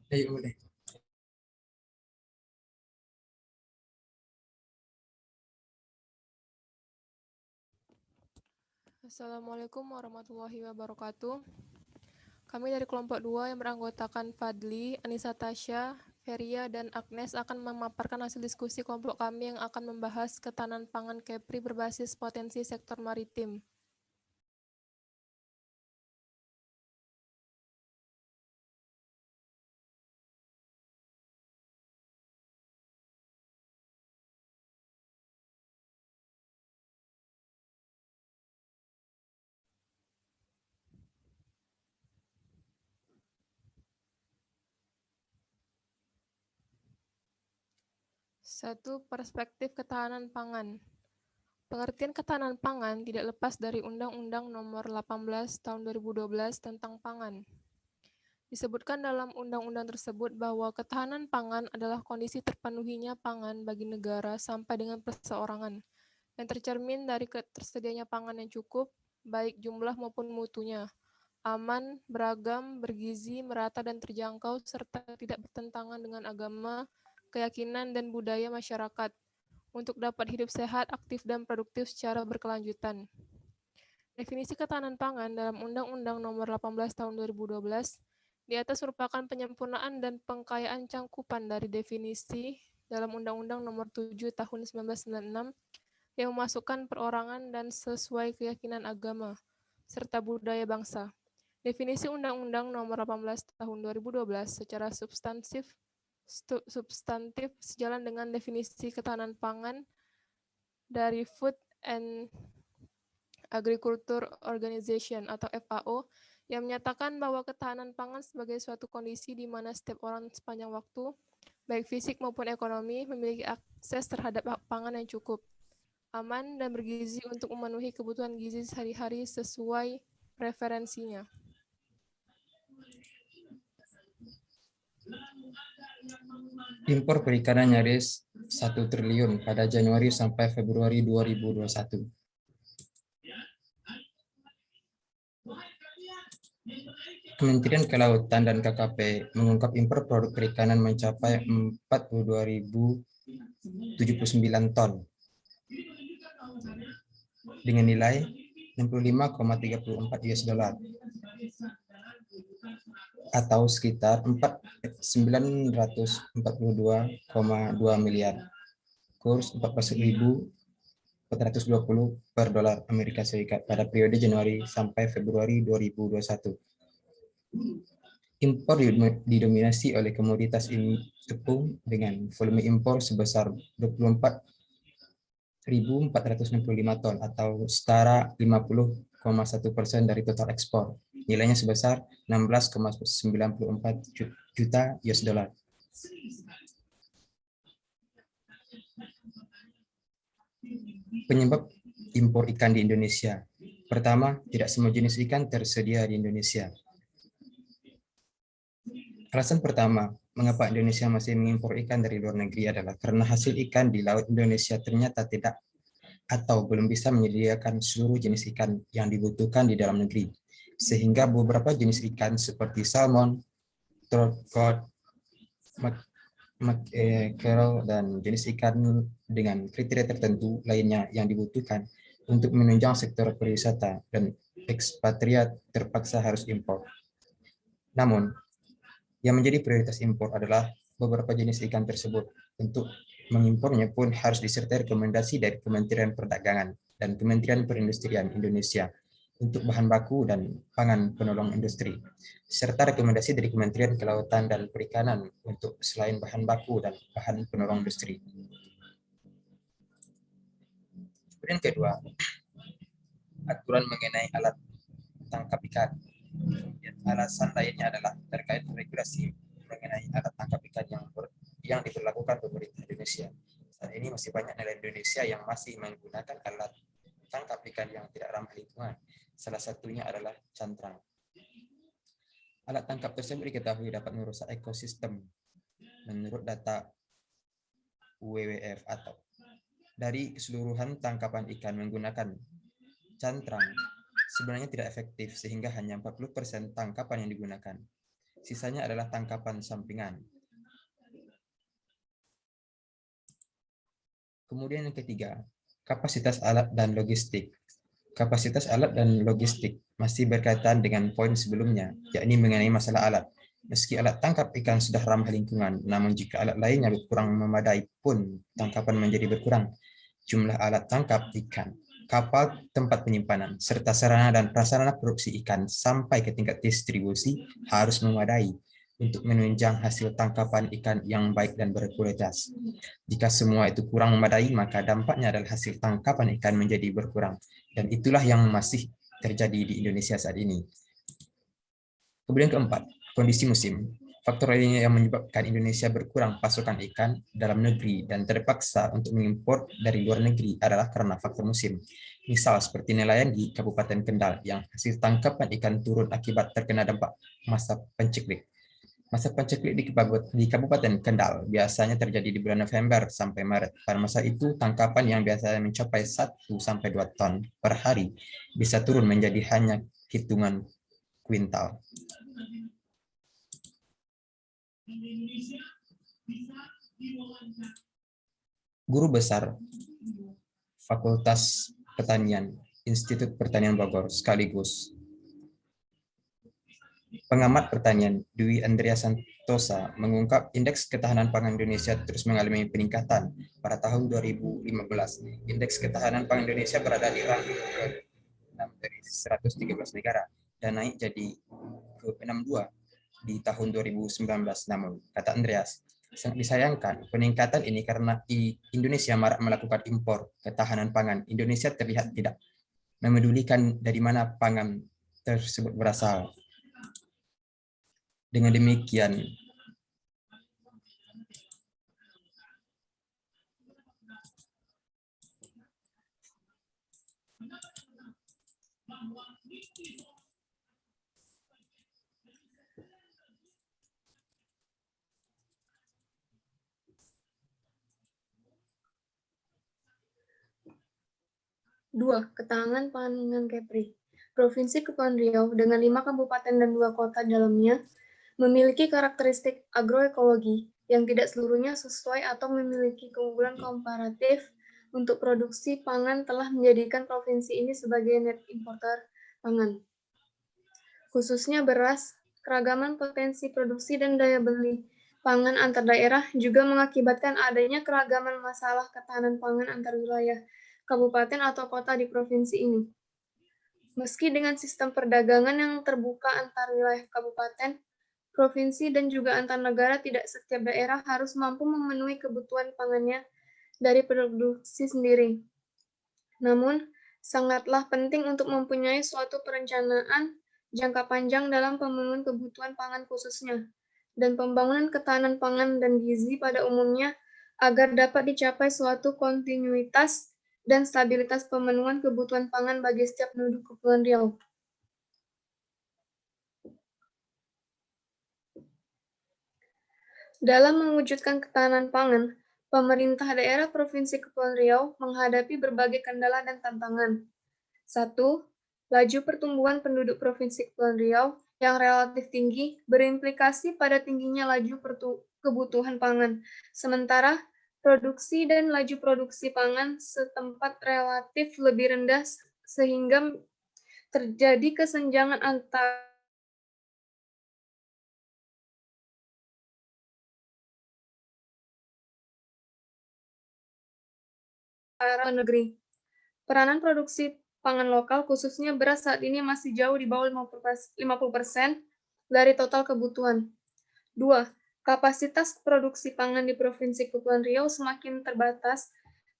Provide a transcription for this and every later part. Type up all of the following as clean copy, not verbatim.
Ayo boleh. Assalamualaikum warahmatullahi wabarakatuh. Kami dari kelompok 2 yang beranggotakan Fadli, Anissa Tasya, Feria, dan Agnes akan memaparkan hasil diskusi kelompok kami yang akan membahas ketahanan pangan Kepri berbasis potensi sektor maritim. Satu, perspektif ketahanan pangan. Pengertian ketahanan pangan tidak lepas dari Undang-Undang Nomor 18 Tahun 2012 tentang pangan. Disebutkan dalam undang-undang tersebut bahwa ketahanan pangan adalah kondisi terpenuhinya pangan bagi negara sampai dengan perseorangan, yang tercermin dari ketersediaannya pangan yang cukup, baik jumlah maupun mutunya, aman, beragam, bergizi, merata, dan terjangkau, serta tidak bertentangan dengan agama, keyakinan, dan budaya masyarakat, untuk dapat hidup sehat, aktif, dan produktif secara berkelanjutan. Definisi ketahanan pangan dalam Undang-Undang Nomor 18 Tahun 2012 di atas merupakan penyempurnaan dan pengkayaan cangkupan dari definisi dalam Undang-Undang Nomor 7 Tahun 1996 yang memasukkan perorangan dan sesuai keyakinan agama serta budaya bangsa. Definisi Undang-Undang Nomor 18 Tahun 2012 secara substantif sejalan dengan definisi ketahanan pangan dari Food and Agriculture Organization atau FAO yang menyatakan bahwa ketahanan pangan sebagai suatu kondisi di mana setiap orang sepanjang waktu, baik fisik maupun ekonomi, memiliki akses terhadap pangan yang cukup, aman, dan bergizi untuk memenuhi kebutuhan gizi sehari-hari sesuai preferensinya. Impor perikanan nyaris 1 triliun pada Januari sampai Februari 2021. Kementerian Kelautan dan KKP mengungkap impor produk perikanan mencapai 42.079 ton dengan nilai 65,34 US dollar atau sekitar 942,2 miliar, kurs 14.420 per dolar Amerika Serikat pada periode Januari sampai Februari 2021. Impor didominasi oleh komoditas tepung dengan volume impor sebesar 24.465 ton atau setara 50,1% dari total ekspor. Nilainya sebesar 16,94 juta US dollar. Penyebab impor ikan di Indonesia. Pertama, tidak semua jenis ikan tersedia di Indonesia. Alasan pertama, mengapa Indonesia masih mengimpor ikan dari luar negeri adalah karena hasil ikan di laut Indonesia ternyata tidak atau belum bisa menyediakan seluruh jenis ikan yang dibutuhkan di dalam negeri. Sehingga beberapa jenis ikan seperti salmon, trout, cod, mackerel, dan jenis ikan dengan kriteria tertentu lainnya yang dibutuhkan untuk menunjang sektor pariwisata dan ekspatriat terpaksa harus impor. Namun, yang menjadi prioritas impor adalah beberapa jenis ikan tersebut. Untuk mengimpornya pun harus disertai rekomendasi dari Kementerian Perdagangan dan Kementerian Perindustrian Indonesia untuk bahan baku dan pangan penolong industri, serta rekomendasi dari Kementerian Kelautan dan Perikanan untuk selain bahan baku dan bahan penolong industri. Kemudian kedua, aturan mengenai alat tangkap ikan. Alasan lainnya adalah terkait regulasi mengenai alat tangkap ikan yang diberlakukan pemerintah Indonesia. Saat ini masih banyak nelayan Indonesia yang masih menggunakan alat tangkap ikan yang tidak ramah lingkungan. Salah satunya adalah cantrang. Alat tangkap tersebut diketahui dapat merusak ekosistem menurut data WWF atau dari keseluruhan tangkapan ikan menggunakan cantrang sebenarnya tidak efektif sehingga hanya 40% tangkapan yang digunakan. Sisanya adalah tangkapan sampingan. Kemudian yang ketiga, kapasitas alat dan logistik. Kapasitas alat dan logistik masih berkaitan dengan poin sebelumnya, yakni mengenai masalah alat. Meski alat tangkap ikan sudah ramah lingkungan, namun jika alat lainnya kurang memadai pun tangkapan menjadi berkurang. Jumlah alat tangkap ikan, kapal tempat penyimpanan, serta sarana dan prasarana produksi ikan sampai ke tingkat distribusi harus memadai untuk menunjang hasil tangkapan ikan yang baik dan berkualitas. Jika semua itu kurang memadai, maka dampaknya adalah hasil tangkapan ikan menjadi berkurang. Dan itulah yang masih terjadi di Indonesia saat ini. Kemudian keempat, kondisi musim. Faktor lainnya yang menyebabkan Indonesia berkurang pasokan ikan dalam negeri dan terpaksa untuk mengimpor dari luar negeri adalah karena faktor musim. Misal seperti nelayan di Kabupaten Kendal yang hasil tangkapan ikan turun akibat terkena dampak masa penceklik. Masa penceklik di Kabupaten Kendal biasanya terjadi di bulan November sampai Maret. Pada masa itu, tangkapan yang biasanya mencapai 1-2 ton per hari bisa turun menjadi hanya hitungan kuintal. Guru Besar Fakultas Pertanian, Institut Pertanian Bogor, sekaligus pengamat pertanian Dwi Andrea Santosa mengungkap indeks ketahanan pangan Indonesia terus mengalami peningkatan. Pada tahun 2015, indeks ketahanan pangan Indonesia berada di ranking ke-6 dari 113 negara dan naik jadi ke-62 di tahun 2019. Namun, kata Andreas, sangat disayangkan peningkatan ini karena Indonesia marak melakukan impor ketahanan pangan. Indonesia terlihat tidak memedulikan dari mana pangan tersebut berasal. Dengan demikian, Dua, ketahanan pangan Kepri. Provinsi Kepulauan Riau dengan 5 kabupaten dan 2 kota dalamnya memiliki karakteristik agroekologi yang tidak seluruhnya sesuai atau memiliki keunggulan komparatif untuk produksi pangan telah menjadikan provinsi ini sebagai net importer pangan. Khususnya beras, keragaman potensi produksi dan daya beli pangan antar daerah juga mengakibatkan adanya keragaman masalah ketahanan pangan antar wilayah, kabupaten atau kota di provinsi ini. Meski dengan sistem perdagangan yang terbuka antar wilayah kabupaten, provinsi, dan juga antar negara, tidak setiap daerah harus mampu memenuhi kebutuhan pangannya dari produksi sendiri. Namun, sangatlah penting untuk mempunyai suatu perencanaan jangka panjang dalam pemenuhan kebutuhan pangan khususnya, dan pembangunan ketahanan pangan dan gizi pada umumnya agar dapat dicapai suatu kontinuitas dan stabilitas pemenuhan kebutuhan pangan bagi setiap penduduk Kepulauan Riau. Dalam mewujudkan ketahanan pangan, pemerintah daerah Provinsi Kepulauan Riau menghadapi berbagai kendala dan tantangan. 1. Laju pertumbuhan penduduk Provinsi Kepulauan Riau yang relatif tinggi berimplikasi pada tingginya laju kebutuhan pangan. Sementara produksi dan laju produksi pangan setempat relatif lebih rendah sehingga terjadi kesenjangan antara negeri. Peranan produksi pangan lokal, khususnya beras saat ini masih jauh di bawah 50% dari total kebutuhan. 2. Kapasitas produksi pangan di Provinsi Kepulauan Riau semakin terbatas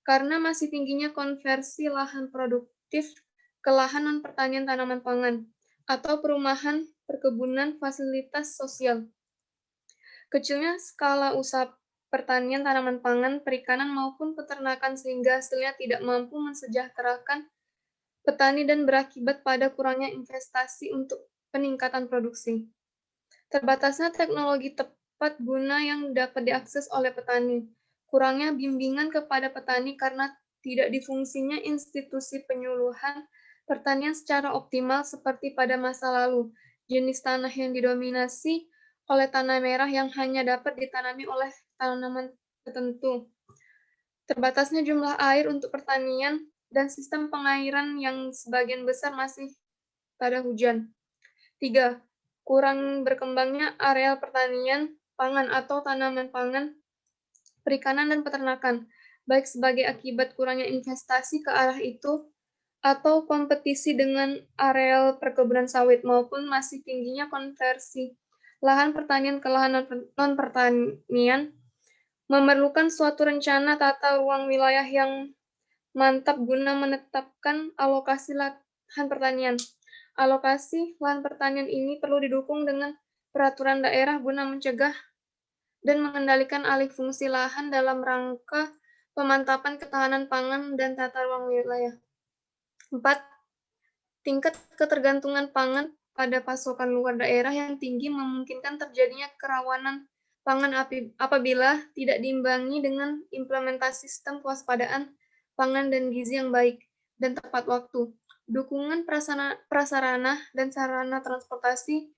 karena masih tingginya konversi lahan produktif ke lahan non-pertanian tanaman pangan atau perumahan, perkebunan, fasilitas sosial. Kecilnya skala usaha pertanian tanaman pangan, perikanan, maupun peternakan sehingga hasilnya tidak mampu mensejahterakan petani dan berakibat pada kurangnya investasi untuk peningkatan produksi. Terbatasnya teknologi tepat guna yang dapat diakses oleh petani, kurangnya bimbingan kepada petani karena tidak difungsinya institusi penyuluhan pertanian secara optimal seperti pada masa lalu, jenis tanah yang didominasi oleh tanah merah yang hanya dapat ditanami oleh tanaman tertentu. Terbatasnya jumlah air untuk pertanian dan sistem pengairan yang sebagian besar masih pada hujan. 3. Kurang berkembangnya areal pertanian, pangan atau tanaman pangan, perikanan dan peternakan, baik sebagai akibat kurangnya investasi ke arah itu atau kompetisi dengan areal perkebunan sawit maupun masih tingginya konversi lahan pertanian ke lahan non-pertanian, memerlukan suatu rencana tata ruang wilayah yang mantap guna menetapkan alokasi lahan pertanian. Alokasi lahan pertanian ini perlu didukung dengan peraturan daerah guna mencegah dan mengendalikan alih fungsi lahan dalam rangka pemantapan ketahanan pangan dan tata ruang wilayah. 4. Tingkat ketergantungan pangan pada pasokan luar daerah yang tinggi memungkinkan terjadinya kerawanan pangan apabila tidak diimbangi dengan implementasi sistem kewaspadaan pangan dan gizi yang baik dan tepat waktu, dukungan prasarana dan sarana transportasi,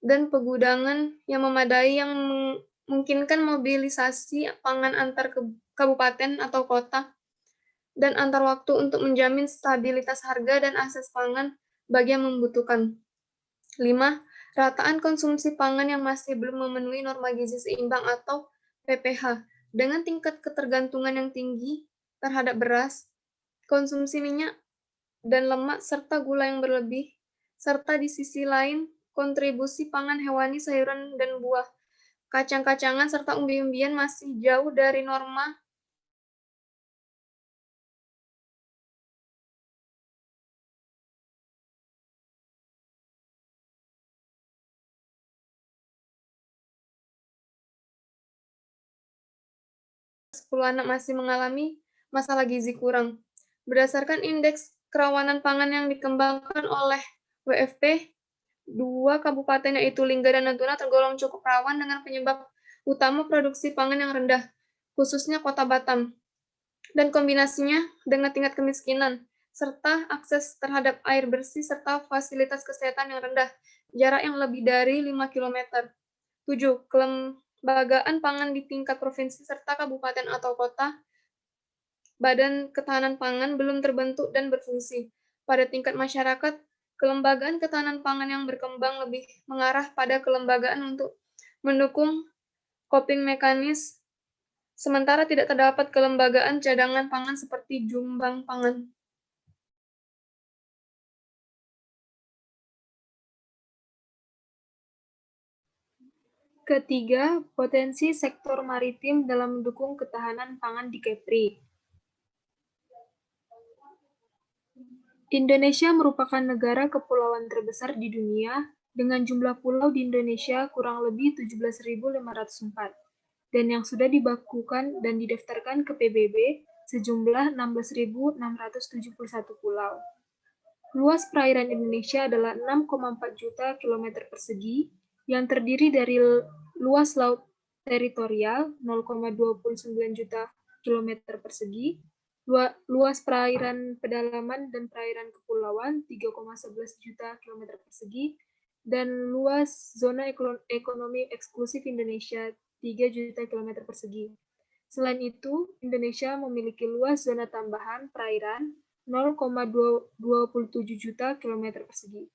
dan pegudangan yang memadai yang memungkinkan mobilisasi pangan antar kabupaten atau kota, dan antar waktu untuk menjamin stabilitas harga dan akses pangan bagi yang membutuhkan. 5. Rataan konsumsi pangan yang masih belum memenuhi norma gizi seimbang atau PPH. Dengan tingkat ketergantungan yang tinggi terhadap beras, konsumsi minyak dan lemak serta gula yang berlebih, serta di sisi lain kontribusi pangan hewani, sayuran dan buah, kacang-kacangan serta umbi-umbian masih jauh dari norma anak masih mengalami masalah gizi kurang. Berdasarkan indeks kerawanan pangan yang dikembangkan oleh WFP, 2 kabupaten yaitu Lingga dan Natuna tergolong cukup rawan dengan penyebab utama produksi pangan yang rendah, khususnya Kota Batam, dan kombinasinya dengan tingkat kemiskinan, serta akses terhadap air bersih serta fasilitas kesehatan yang rendah, jarak yang lebih dari 5 km. 7. Kelembagaan pangan di tingkat provinsi serta kabupaten atau kota, badan ketahanan pangan belum terbentuk dan berfungsi. Pada tingkat masyarakat, kelembagaan ketahanan pangan yang berkembang lebih mengarah pada kelembagaan untuk mendukung coping mekanis, sementara tidak terdapat kelembagaan cadangan pangan seperti jumbang pangan. Ketiga, potensi sektor maritim dalam mendukung ketahanan pangan di Kepri. Indonesia merupakan negara kepulauan terbesar di dunia, dengan jumlah pulau di Indonesia kurang lebih 17.504, dan yang sudah dibakukan dan didaftarkan ke PBB sejumlah 16.671 pulau. Luas perairan Indonesia adalah 6,4 juta kilometer persegi, yang terdiri dari luas laut teritorial 0,29 juta kilometer persegi, luas perairan pedalaman dan perairan kepulauan 3,11 juta kilometer persegi, dan luas zona ekonomi eksklusif Indonesia 3 juta kilometer persegi. Selain itu, Indonesia memiliki luas zona tambahan perairan 0,27 juta kilometer persegi.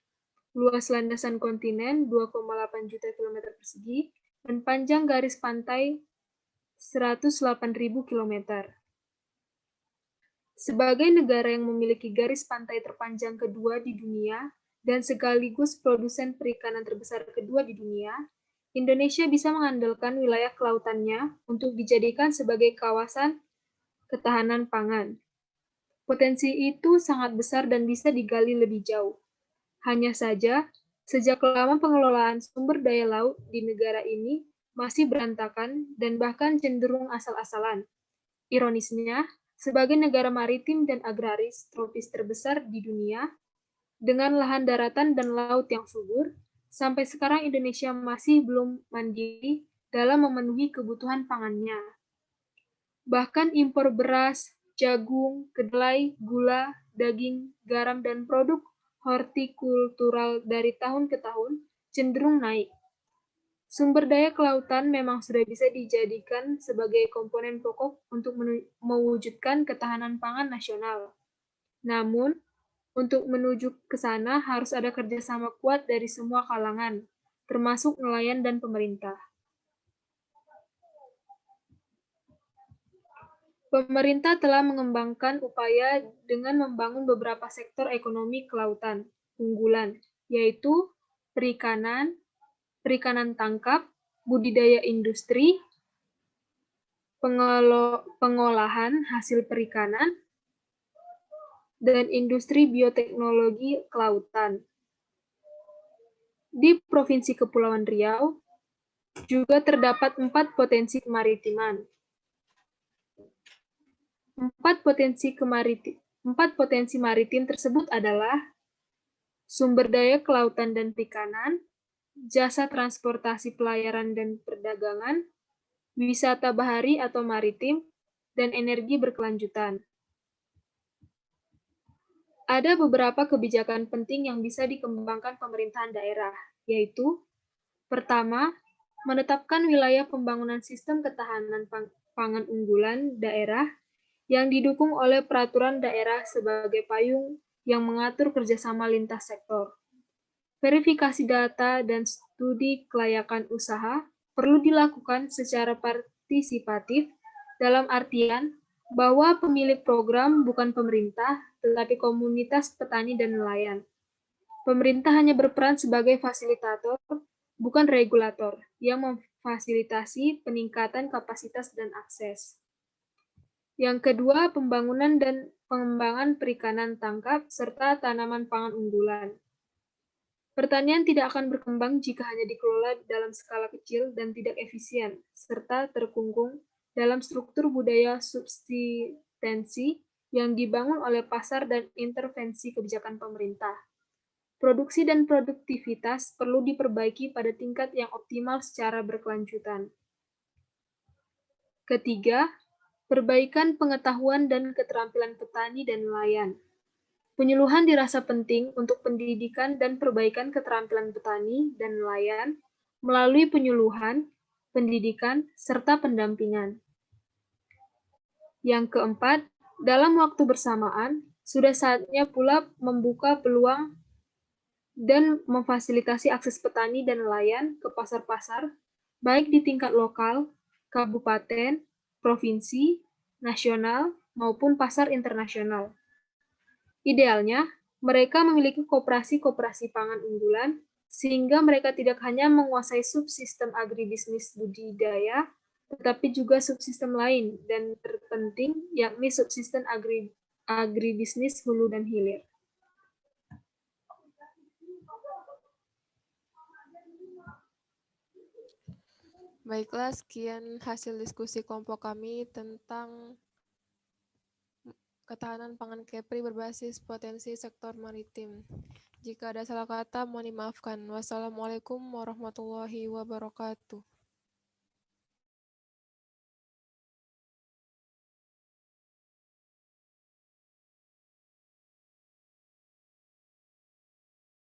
Luas landasan kontinen 2,8 juta kilometer persegi, dan panjang garis pantai 108.000 kilometer. Sebagai negara yang memiliki garis pantai terpanjang kedua di dunia dan sekaligus produsen perikanan terbesar kedua di dunia, Indonesia bisa mengandalkan wilayah kelautannya untuk dijadikan sebagai kawasan ketahanan pangan. Potensi itu sangat besar dan bisa digali lebih jauh. Hanya saja, sejak lama pengelolaan sumber daya laut di negara ini masih berantakan dan bahkan cenderung asal-asalan. Ironisnya, sebagai negara maritim dan agraris tropis terbesar di dunia, dengan lahan daratan dan laut yang subur, sampai sekarang Indonesia masih belum mandiri dalam memenuhi kebutuhan pangannya. Bahkan impor beras, jagung, kedelai, gula, daging, garam, dan produk hortikultural dari tahun ke tahun cenderung naik. Sumber daya kelautan memang sudah bisa dijadikan sebagai komponen pokok untuk mewujudkan ketahanan pangan nasional. Namun, untuk menuju ke sana harus ada kerjasama kuat dari semua kalangan, termasuk nelayan dan pemerintah. Pemerintah telah mengembangkan upaya dengan membangun beberapa sektor ekonomi kelautan unggulan, yaitu perikanan, perikanan tangkap, budidaya industri, pengolahan hasil perikanan, dan industri bioteknologi kelautan. Di Provinsi Kepulauan Riau juga terdapat 4 potensi kemaritiman. 4 potensi maritim tersebut adalah sumber daya kelautan dan perikanan, jasa transportasi pelayaran dan perdagangan, wisata bahari atau maritim, dan energi berkelanjutan. Ada beberapa kebijakan penting yang bisa dikembangkan pemerintahan daerah, yaitu pertama, menetapkan wilayah pembangunan sistem ketahanan pangan unggulan daerah yang didukung oleh peraturan daerah sebagai payung yang mengatur kerjasama lintas sektor. Verifikasi data dan studi kelayakan usaha perlu dilakukan secara partisipatif dalam artian bahwa pemilik program bukan pemerintah, tetapi komunitas petani dan nelayan. Pemerintah hanya berperan sebagai fasilitator, bukan regulator, yang memfasilitasi peningkatan kapasitas dan akses. Yang kedua, pembangunan dan pengembangan perikanan tangkap serta tanaman pangan unggulan. Pertanian tidak akan berkembang jika hanya dikelola dalam skala kecil dan tidak efisien, serta terkungkung dalam struktur budaya subsistensi yang dibangun oleh pasar dan intervensi kebijakan pemerintah. Produksi dan produktivitas perlu diperbaiki pada tingkat yang optimal secara berkelanjutan. Ketiga, perbaikan pengetahuan dan keterampilan petani dan nelayan. Penyuluhan dirasa penting untuk pendidikan dan perbaikan keterampilan petani dan nelayan melalui penyuluhan, pendidikan, serta pendampingan. Yang keempat, dalam waktu bersamaan, sudah saatnya pula membuka peluang dan memfasilitasi akses petani dan nelayan ke pasar-pasar, baik di tingkat lokal, kabupaten, provinsi, nasional, maupun pasar internasional. Idealnya, mereka memiliki koperasi-koperasi pangan unggulan, sehingga mereka tidak hanya menguasai subsistem agribisnis budidaya, tetapi juga subsistem lain, dan terpenting yakni subsistem agribisnis hulu dan hilir. Baiklah, sekian hasil diskusi kelompok kami tentang ketahanan pangan KEPRI berbasis potensi sektor maritim. Jika ada salah kata, mohon dimaafkan. Wassalamualaikum warahmatullahi wabarakatuh.